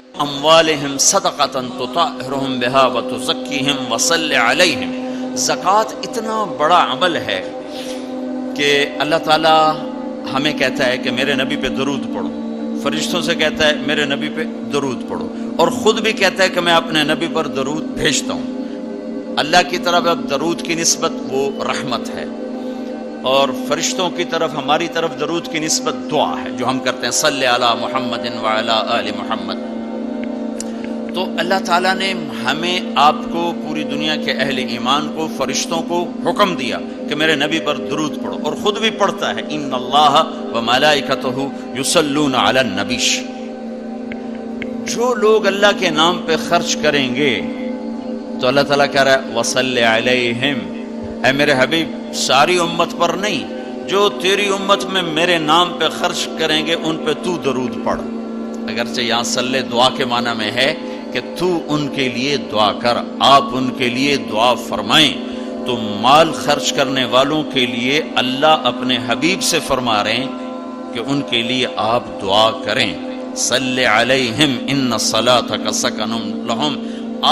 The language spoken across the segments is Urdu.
اموالہم صدقۃ تطہرہم بہا وتزکیہم وصلی علیہم۔ زکوٰۃ اتنا بڑا عمل ہے کہ اللہ تعالیٰ ہمیں کہتا ہے کہ میرے نبی پہ درود پڑھو، فرشتوں سے کہتا ہے میرے نبی پہ درود پڑھو، اور خود بھی کہتا ہے کہ میں اپنے نبی پر درود بھیجتا ہوں۔ اللہ کی طرف اب درود کی نسبت وہ رحمت ہے، اور فرشتوں کی طرف ہماری طرف درود کی نسبت دعا ہے جو ہم کرتے ہیں، صلی علی محمد وعلی آل محمد۔ تو اللہ تعالیٰ نے ہمیں، آپ کو، پوری دنیا کے اہل ایمان کو، فرشتوں کو حکم دیا کہ میرے نبی پر درود پڑھو، اور خود بھی پڑھتا ہے، ان اللہ وملائکتہ یصلون علی النبی۔ جو لوگ اللہ کے نام پہ خرچ کریں گے تو اللہ تعالیٰ کہہ رہا ہے وصلی علیہم، اے میرے حبیب ساری امت پر نہیں، جو تیری امت میں میرے نام پہ خرچ کریں گے ان پہ تو درود پڑھ۔ اگرچہ یہاں صلی دعا کے معنی میں ہے کہ تو ان کے لیے دعا کر، آپ ان کے لیے دعا فرمائیں۔ تو مال خرچ کرنے والوں کے لیے اللہ اپنے حبیب سے فرما رہے ہیں کہ ان کے لیے آپ دعا کریں، صلی علیہم ان صلاتک سکن لہم۔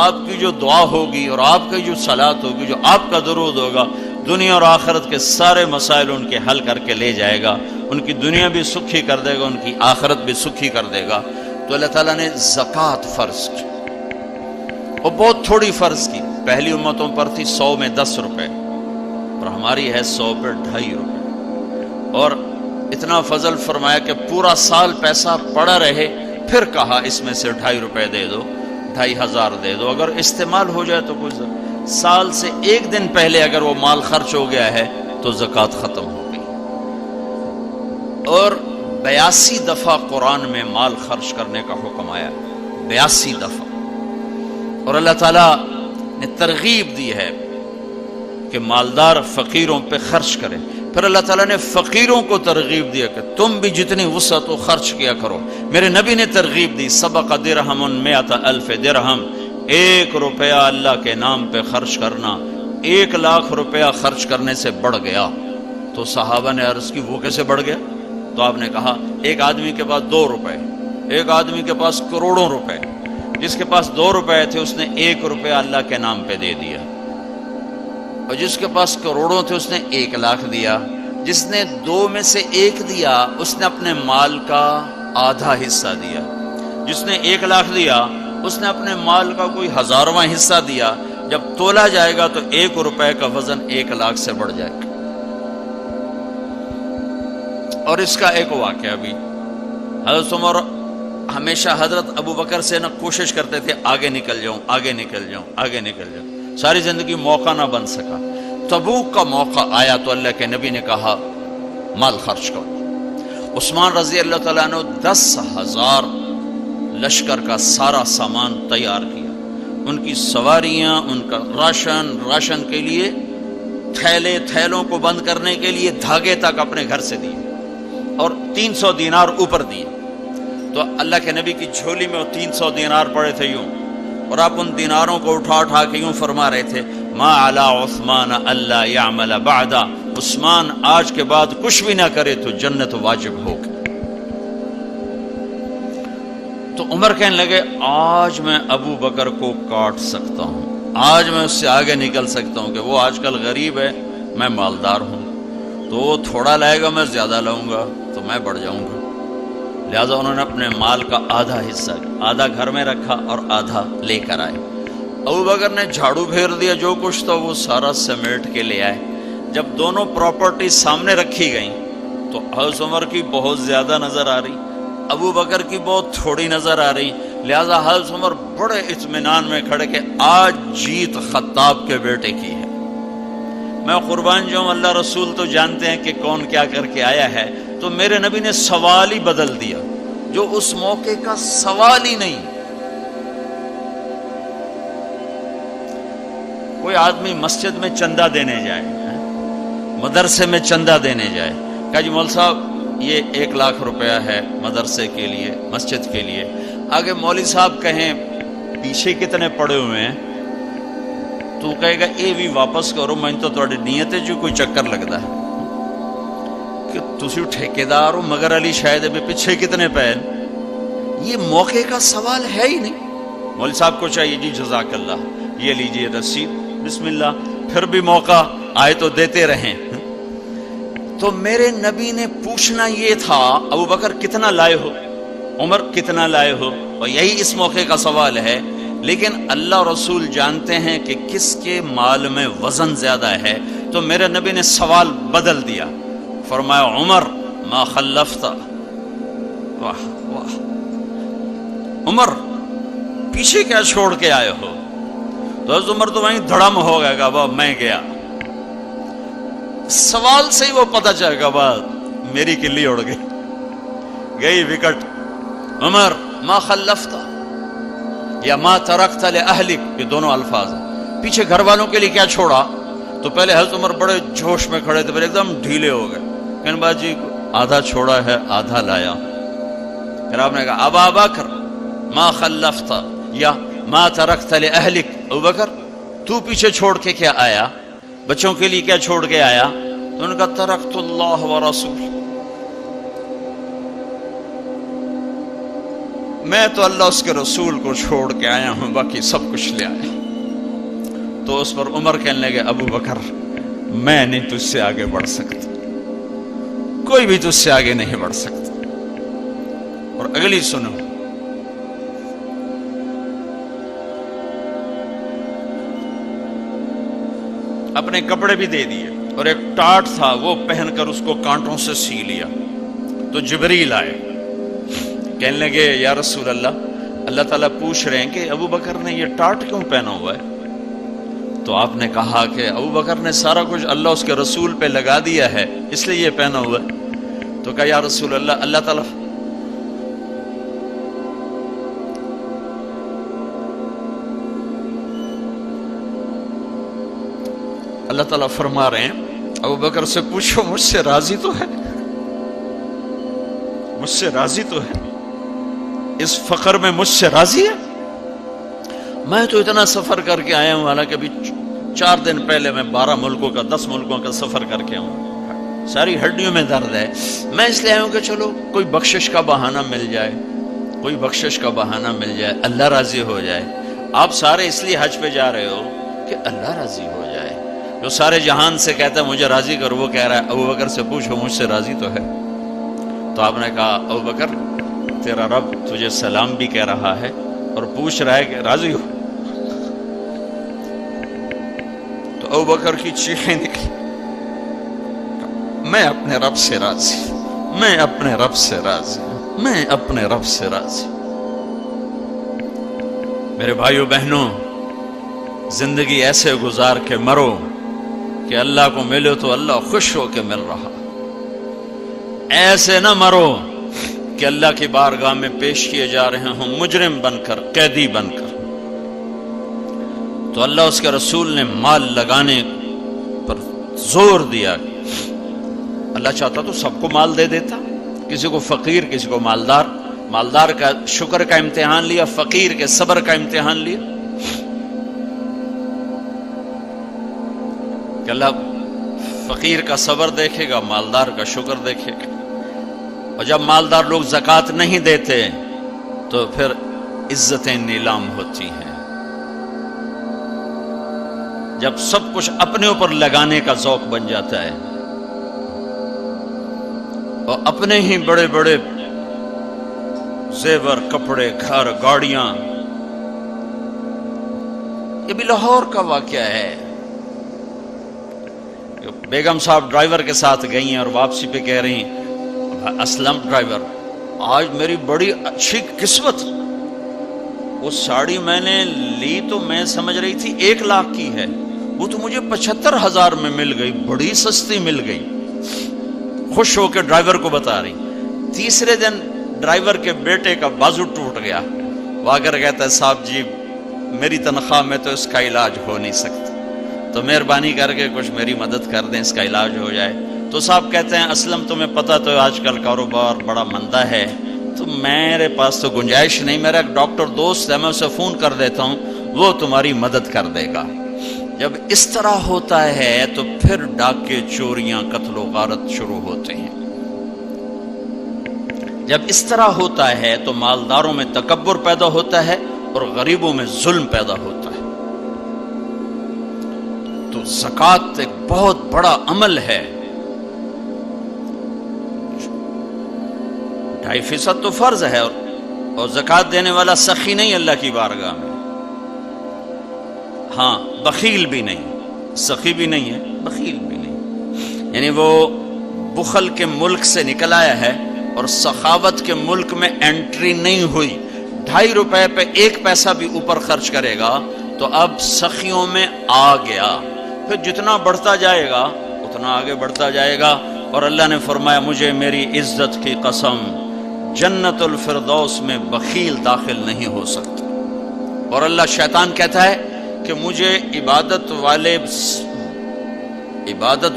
آپ کی جو دعا ہوگی اور آپ کی جو صلات ہوگی، جو آپ کا درود ہوگا، دنیا اور آخرت کے سارے مسائل ان کے حل کر کے لے جائے گا، ان کی دنیا بھی سکھی کر دے گا، ان کی آخرت بھی سکھی کر دے گا۔ تو اللہ تعالیٰ نے زکوٰۃ فرض کی، اور بہت تھوڑی فرض کی۔ پہلی امتوں پر تھی 100 میں 10 روپے، اور ہماری ہے 100 پہ 2.5 روپے، اور اتنا فضل فرمایا کہ پورا سال پیسہ پڑا رہے، پھر کہا اس میں سے 2.5 روپے دے دو، 2,500 دے دو، اگر استعمال ہو جائے تو کچھ سال سے 1 دن پہلے اگر وہ مال خرچ ہو گیا ہے تو زکوٰۃ ختم ہو گئی۔ اور 82 دفعہ قرآن میں مال خرچ کرنے کا حکم آیا، 82 دفعہ، اور اللہ تعالیٰ نے ترغیب دی ہے کہ مالدار فقیروں پہ خرچ کرے۔ پھر اللہ تعالیٰ نے فقیروں کو ترغیب دیا کہ تم بھی جتنی وسعت ہو خرچ کیا کرو۔ میرے نبی نے ترغیب دی، سبق درہم 100,000 درہم، 1 روپیہ اللہ کے نام پہ خرچ کرنا 1 لاکھ روپیہ خرچ کرنے سے بڑھ گیا۔ تو صحابہ نے عرض کی وہ کیسے بڑھ گیا؟ تو آپ نے کہا ایک آدمی کے پاس 2 روپے، ایک آدمی کے پاس کروڑوں روپے، جس کے پاس 2 روپے تھے اس نے 1 روپیہ اللہ کے نام پہ دے دیا، اور جس کے پاس کروڑوں تھے اس نے 1 لاکھ دیا۔ جس نے 2 میں سے 1 دیا اس نے اپنے مال کا آدھا حصہ دیا، جس نے 1 لاکھ دیا اس نے اپنے مال کا کوئی 1000واں حصہ دیا۔ جب تولا جائے گا تو 1 روپے کا وزن 1 لاکھ سے بڑھ جائے گا۔ اور اس کا ایک واقعہ بھی، حضرت عمر ہمیشہ حضرت ابو بکر سے نہ کوشش کرتے تھے آگے نکل جاؤں، آگے نکل جاؤں، آگے نکل جاؤں، ساری زندگی موقع نہ بن سکا۔ تبوک کا موقع آیا تو اللہ کے نبی نے کہا مال خرچ کرو۔ عثمان رضی اللہ تعالیٰ نے 10,000 لشکر کا سارا سامان تیار کیا، ان کی سواریاں، ان کا راشن کے لیے تھیلوں کو بند کرنے کے لیے دھاگے تک اپنے گھر سے دیے، اور 300 دینار اوپر دیے۔ تو اللہ کے نبی کی جھولی میں وہ 300 دینار پڑے تھے یوں، اور آپ ان دیناروں کو اٹھا کے یوں فرما رہے تھے ما علی عثمان اللہ یعمل بعد، عثمان آج کے بعد کچھ بھی نہ کرے تو جنت واجب ہوگی۔ تو عمر کہنے لگے آج میں ابو بکر کو کاٹ سکتا ہوں، آج میں اس سے آگے نکل سکتا ہوں کہ وہ آج کل غریب ہے، میں مالدار ہوں، تو وہ تھوڑا لائے گا میں زیادہ لاؤں گا تو میں بڑھ جاؤں گا۔ لہٰذا انہوں نے اپنے مال کا آدھا حصہ، آدھا گھر میں رکھا اور آدھا لے کر آئے۔ ابو بکر نے جھاڑو پھیر دیا، جو کچھ تھا وہ سارا سمیٹ کے لے آئے۔ جب دونوں پراپرٹی سامنے رکھی گئیں تو حضرت عمر کی بہت زیادہ نظر آ رہی، ابو بکر کی بہت تھوڑی نظر آ رہی۔ لہٰذا حضرت عمر بڑے اطمینان میں کھڑے کہ آج جیت خطاب کے بیٹے کی ہے، میں قربان جاؤں، اللہ رسول تو جانتے ہیں کہ کون کیا کر کے آیا ہے۔ تو میرے نبی نے سوال ہی بدل دیا، جو اس موقع کا سوال ہی نہیں۔ کوئی آدمی مسجد میں چندہ دینے جائے، مدرسے میں چندہ دینے جائے، کہا جی مول صاحب یہ 1 لاکھ روپیہ ہے مدرسے کے لیے، مسجد کے لیے۔ آگے مولوی صاحب کہیں پیچھے کتنے پڑے ہوئے ہیں، تو کہے گا اے بھی واپس کرو، میں تو تھوڑی نیت ہے جو کوئی چکر لگتا ہے کہ تسی ٹھیکیدار ہو، مگر علی شاید بھی پیچھے کتنے پے، یہ موقع کا سوال ہے ہی نہیں. مول صاحب کو چاہیے جی جزاک اللہ یہ لیجئے رسید بسم اللہ، پھر بھی موقع آئے تو دیتے رہیں. تو میرے نبی نے پوچھنا یہ تھا ابو بکر کتنا لائے ہو، عمر کتنا لائے ہو، اور یہی اس موقع کا سوال ہے. لیکن اللہ رسول جانتے ہیں کہ کس کے مال میں وزن زیادہ ہے، تو میرے نبی نے سوال بدل دیا، فرمایا عمر ما خلفت. واہ واہ، عمر پیچھے کیا چھوڑ کے آئے ہو؟ تو حضرت عمر تو وہیں دھڑم ہو گیا کہ بابا میں گیا. سوال سے ہی وہ پتہ چل گیا بات میری کلی اڑ گئی وکٹ. عمر ما خلفت یا ما ترکت لأہلک، یہ دونوں الفاظ ہیں. پیچھے گھر والوں کے لیے کیا چھوڑا؟ تو پہلے حضرت عمر بڑے جوش میں کھڑے تھے، پھر ایک دم ڈھیلے ہو گئے. کہنے باجی آدھا چھوڑا ہے آدھا لایا. پھر آپ نے کہا ابا بکر ما خلفت یا ما ترکت لأہلک، ابو بکر تو پیچھے چھوڑ کے کیا آیا، بچوں کے لیے کیا چھوڑ کے آیا؟ تو انہوں نے کہا ترکت اللہ ورسول، میں تو اللہ اس کے رسول کو چھوڑ کے آیا ہوں، باقی سب کچھ لے آیا. تو اس پر عمر کہنے لگے ابو بکر میں نہیں تجھ سے آگے بڑھ سکتا، کوئی بھی تجھ سے آگے نہیں بڑھ سکتا. اور اگلی سنو، اپنے کپڑے بھی دے دیے اور ایک ٹاٹ تھا وہ پہن کر اس کو کانٹوں سے سی لیا. تو جبریل آئے، کہنے لگے یا رسول اللہ تعالیٰ پوچھ رہے ہیں کہ ابو بکر نے یہ ٹاٹ کیوں پہنا ہوا ہے؟ تو آپ نے کہا کہ ابو بکر نے سارا کچھ اللہ اس کے رسول پہ لگا دیا ہے اس لیے یہ پہنا ہوا ہے. تو کہا یا رسول اللہ تعالیٰ اللہ تعالیٰ فرما رہے ہیں ابو بکر سے پوچھو مجھ سے راضی تو ہے، مجھ سے راضی تو ہے، اس فقر میں مجھ سے راضی ہے؟ میں تو اتنا سفر کر کے آیا ہوں، حالانکہ ابھی 4 دن پہلے میں 12 ملکوں کا 10 ملکوں کا سفر کر کے ہوں، ساری ہڈیوں میں درد ہے. میں اس لیے آیا ہوں کہ چلو کوئی بخشش کا بہانہ مل جائے، کوئی بخشش کا بہانہ مل جائے، اللہ راضی ہو جائے. آپ سارے اس لیے حج پہ جا رہے ہو کہ اللہ راضی ہو جائے. جو سارے جہان سے کہتا ہے مجھے راضی کر، وہ کہہ رہا ہے ابو بکر سے پوچھو مجھ سے راضی تو ہے. تو آپ نے کہا ابو بکر تیرا رب تجھے سلام بھی کہہ رہا ہے اور پوچھ رہا ہے کہ راضی ہو. تو ابو بکر کی چیخیں نکلی، میں اپنے رب سے راضی، میں اپنے رب سے راضی، میں اپنے رب سے راضی. میرے بھائیو بہنوں، زندگی ایسے گزار کے مرو کہ اللہ کو ملو تو اللہ خوش ہو کے مل رہا، ایسے نہ مرو کہ اللہ کی بارگاہ میں پیش کیے جا رہے ہوں مجرم بن کر، قیدی بن کر. تو اللہ اس کے رسول نے مال لگانے پر زور دیا. اللہ چاہتا تو سب کو مال دے دیتا، کسی کو فقیر کسی کو مالدار. مالدار کا شکر کا امتحان لیا، فقیر کے صبر کا امتحان لیا. کہ اللہ فقیر کا صبر دیکھے گا، مالدار کا شکر دیکھے گا. اور جب مالدار لوگ زکوٰۃ نہیں دیتے تو پھر عزتیں نیلام ہوتی ہیں. جب سب کچھ اپنے اوپر لگانے کا ذوق بن جاتا ہے اور اپنے ہی بڑے بڑے زیور، کپڑے، گھر، گاڑیاں. یہ بھی لاہور کا واقعہ ہے. بیگم صاحب ڈرائیور کے ساتھ گئی ہیں اور واپسی پہ کہہ رہی ہیں اسلم ڈرائیور آج میری بڑی اچھی قسمت، وہ ساڑی میں نے لی تو میں سمجھ رہی تھی 1 لاکھ کی ہے، وہ تو مجھے 75,000 میں مل گئی، بڑی سستی مل گئی. خوش ہو کے ڈرائیور کو بتا رہی. تیسرے دن ڈرائیور کے بیٹے کا بازو ٹوٹ گیا. وہ آ کر کہتا ہے صاحب جی میری تنخواہ میں تو اس کا علاج ہو نہیں سکتا، تو مہربانی کر کے کچھ میری مدد کر دیں، اس کا علاج ہو جائے. تو صاحب کہتے ہیں اسلم تمہیں پتہ تو آج کل کاروبار بڑا مندہ ہے، تو میرے پاس تو گنجائش نہیں، میرا ایک ڈاکٹر دوست ہے میں اسے فون کر دیتا ہوں، وہ تمہاری مدد کر دے گا. جب اس طرح ہوتا ہے تو پھر ڈاکے، چوریاں، قتل و غارت شروع ہوتے ہیں. جب اس طرح ہوتا ہے تو مالداروں میں تکبر پیدا ہوتا ہے اور غریبوں میں ظلم پیدا ہوتا ہے۔ تو زکوٰۃ ایک بہت بڑا عمل ہے، 2.5% تو فرض ہے، اور زکوٰۃ دینے والا سخی نہیں اللہ کی بارگاہ میں، ہاں بخیل بھی نہیں، سخی بھی نہیں ہے، بخیل بھی نہیں، یعنی وہ بخل کے ملک سے نکل آیا ہے اور سخاوت کے ملک میں انٹری نہیں ہوئی۔ 2.5 روپے پہ 1 پیسہ بھی اوپر خرچ کرے گا تو اب سخیوں میں آ گیا، پھر جتنا بڑھتا جائے گا اتنا آگے بڑھتا جائے گا۔ اور اللہ نے فرمایا مجھے میری عزت کی قسم جنت الفردوس میں بخیل داخل نہیں ہو سکتا۔ اور اللہ شیطان کہتا ہے کہ مجھے عبادت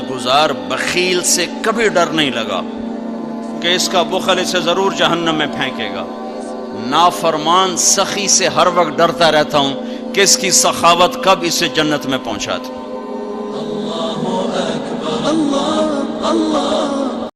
گزار بخیل سے کبھی ڈر نہیں لگا کہ اس کا بخل اسے ضرور جہنم میں پھینکے گا، نافرمان سخی سے ہر وقت ڈرتا رہتا ہوں کہ اس کی سخاوت کب اسے جنت میں پہنچاتی۔ اللہ اکبر، اللہ اللہ